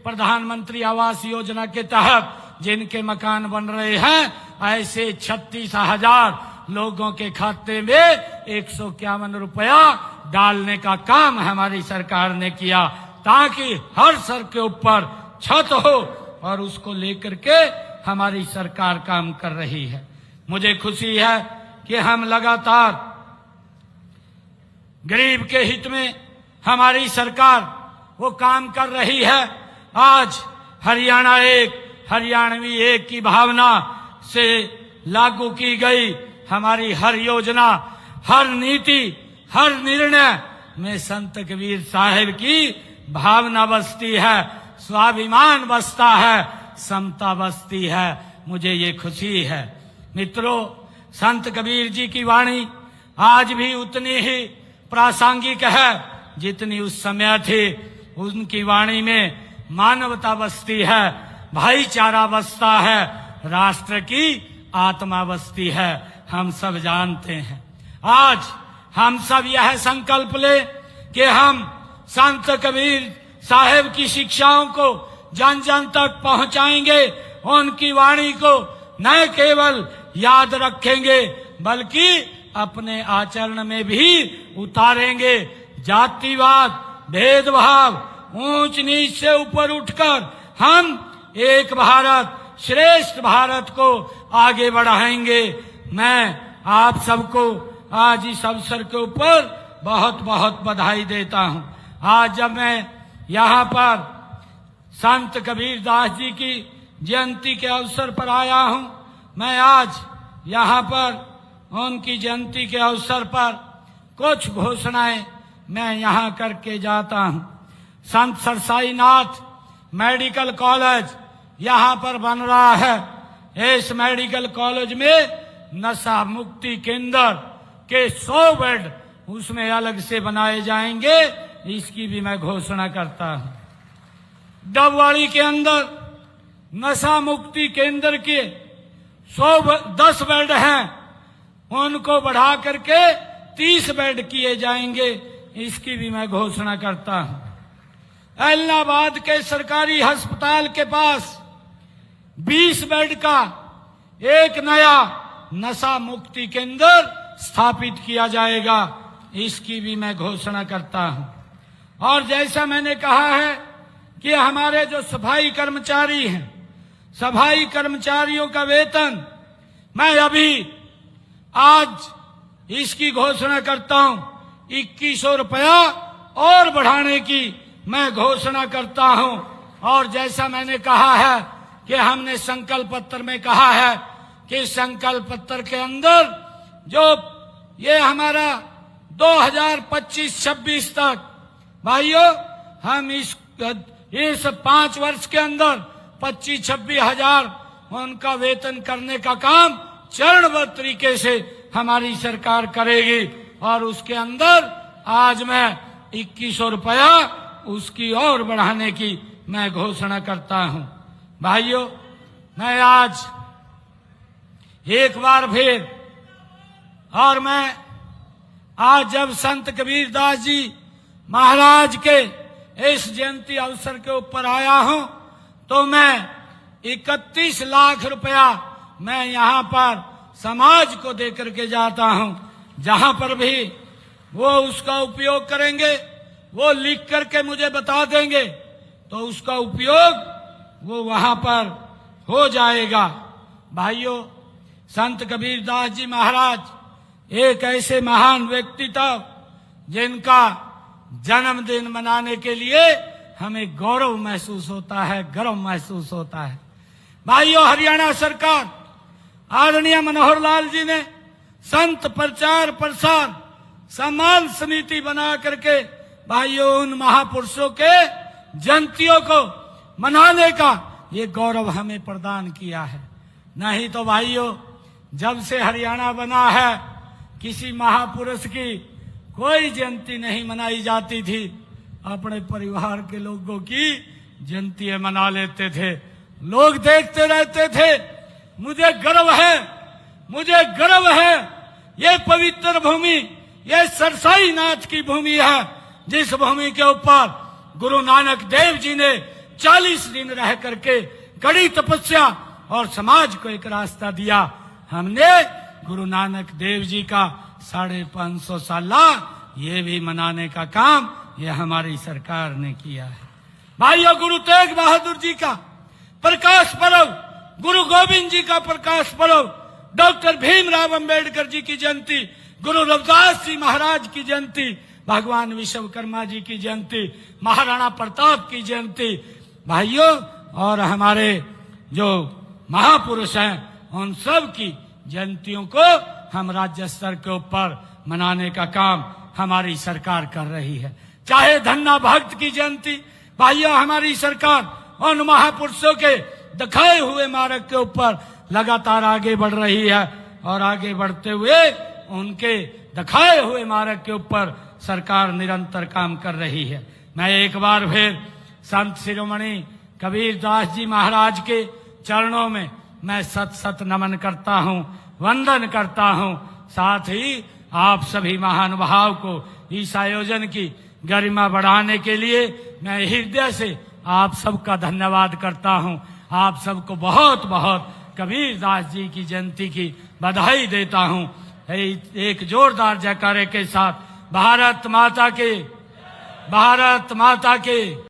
प्रधानमंत्री आवास योजना के तहत जिनके मकान बन रहे हैं, ऐसे 36,000 लोगों के खाते में 151 रुपया डालने का काम हमारी सरकार ने किया, ताकि हर सर के ऊपर छत हो, और उसको लेकर के हमारी सरकार काम कर रही है। मुझे खुशी है कि हम लगातार गरीब के हित में हमारी सरकार वो काम कर रही है। आज हरियाणा एक, हरियाणवी एक की भावना से लागू की गई हमारी हर योजना, हर नीति, हर निर्णय में संत कबीर साहिब की भावना बसती है, स्वाभिमान बसता है, समता बसती है। मुझे ये खुशी है। मित्रों, संत कबीर जी की वाणी आज भी उतनी ही प्रासंगिक है जितनी उस समय थी। उनकी वाणी में मानवता बसती है, भाईचारा बसता है, राष्ट्र की आत्मा बसती है। हम सब जानते हैं। आज हम सब यह संकल्प ले कि हम संत कबीर साहिब की शिक्षाओं को जन जन तक पहुंचाएंगे। उनकी वाणी को न केवल याद रखेंगे बल्कि अपने आचरण में भी उतारेंगे। जातिवाद, भेदभाव, ऊंच नीच से ऊपर उठकर हम एक भारत श्रेष्ठ भारत को आगे बढ़ाएंगे। मैं आप सबको आज इस अवसर के ऊपर बहुत बहुत बधाई देता हूं। आज जब मैं यहाँ पर संत कबीर दास जी की जयंती के अवसर पर आया हूं, मैं आज यहाँ पर उनकी जयंती के अवसर पर कुछ घोषणाएं मैं यहाँ करके जाता हूं। संत सरसाईनाथ मेडिकल कॉलेज यहाँ पर बन रहा है। इस मेडिकल कॉलेज में नशा मुक्ति केंद्र के 100 बेड उसमें अलग से बनाए जाएंगे, इसकी भी मैं घोषणा करता हूं। डबवाड़ी के अंदर नशा मुक्ति केंद्र के 10 बेड हैं, उनको बढ़ा करके 30 बेड किए जाएंगे, इसकी भी मैं घोषणा करता हूं। इलाहाबाद के सरकारी अस्पताल के पास 20 बेड का एक नया नशा मुक्ति केंद्र स्थापित किया जाएगा, इसकी भी मैं घोषणा करता हूं। और जैसा मैंने कहा है कि हमारे जो सफाई कर्मचारी हैं, सफाई कर्मचारियों का वेतन मैं अभी आज इसकी घोषणा करता हूं, 2100 रुपया और बढ़ाने की मैं घोषणा करता हूं। और जैसा मैंने कहा है कि हमने संकल्प पत्र में कहा है कि संकल्प पत्र के अंदर जो ये हमारा 2025-26 तक भाइयों, हम इस 5 वर्ष के अंदर 25-26 हजार उनका वेतन करने का काम चरणबद्ध तरीके से हमारी सरकार करेगी। और उसके अंदर आज मैं 2100 रुपया उसकी और बढ़ाने की मैं घोषणा करता हूं। भाइयों, मैं आज एक बार फिर, और मैं आज जब संत कबीर दास जी महाराज के इस जयंती अवसर के ऊपर आया हूं, तो मैं 31 लाख रुपया मैं यहाँ पर समाज को दे करके जाता हूं। जहां पर भी वो उसका उपयोग करेंगे, वो लिख करके मुझे बता देंगे, तो उसका उपयोग वो वहां पर हो जाएगा। भाइयों, संत कबीर दास जी महाराज एक ऐसे महान व्यक्तित्व जिनका जन्मदिन मनाने के लिए हमें गौरव महसूस होता है, गर्व महसूस होता है। भाइयों, हरियाणा सरकार आदरणीय मनोहर लाल जी ने संत प्रचार प्रसार सम्मान समिति बना करके भाइयों उन महापुरुषों के जयंतियों को मनाने का ये गौरव हमें प्रदान किया है। नहीं तो भाइयों, जब से हरियाणा बना है किसी महापुरुष की कोई जयंती नहीं मनाई जाती थी। अपने परिवार के लोगों की जयंती मना लेते थे, लोग देखते रहते थे। मुझे गर्व है, मुझे गर्व है, ये पवित्र भूमि, ये सरसाईनाथ की भूमि है, जिस भूमि के ऊपर गुरु नानक देव जी ने 40 दिन रह करके कड़ी तपस्या और समाज को एक रास्ता दिया। हमने गुरु नानक देव जी का 550 साल ये भी मनाने का काम ये हमारी सरकार ने किया है। भाइयों, गुरु तेग बहादुर जी का प्रकाश पर्व, गुरु गोविंद जी का प्रकाश पर्व, डॉक्टर भीमराव अंबेडकर जी की जयंती, गुरु रविदास जी महाराज की जयंती, भगवान विश्वकर्मा जी की जयंती, महाराणा प्रताप की जयंती, भाइयों, और हमारे जो महापुरुष हैं उन सब की जयंतियों को हम राज्य स्तर के ऊपर मनाने का काम हमारी सरकार कर रही है। चाहे धन्ना भक्त की जयंती, भाइयों, हमारी सरकार उन महापुरुषों के दिखाए हुए मार्ग के ऊपर लगातार आगे बढ़ रही है और आगे बढ़ते हुए उनके दिखाए हुए मार्ग के ऊपर सरकार निरंतर काम कर रही है। मैं एक बार फिर संत शिरोमणि कबीरदास जी महाराज के चरणों में मैं सत सत नमन करता हूँ, वंदन करता हूँ। साथ ही आप सभी महानुभाव को इस आयोजन की गरिमा बढ़ाने के लिए मैं हृदय से आप सबका धन्यवाद करता हूँ। आप सबको बहुत बहुत कबीरदास जी की जयंती की बधाई देता हूँ। एक जोरदार जयकारे के साथ भारत माता के, भारत माता के।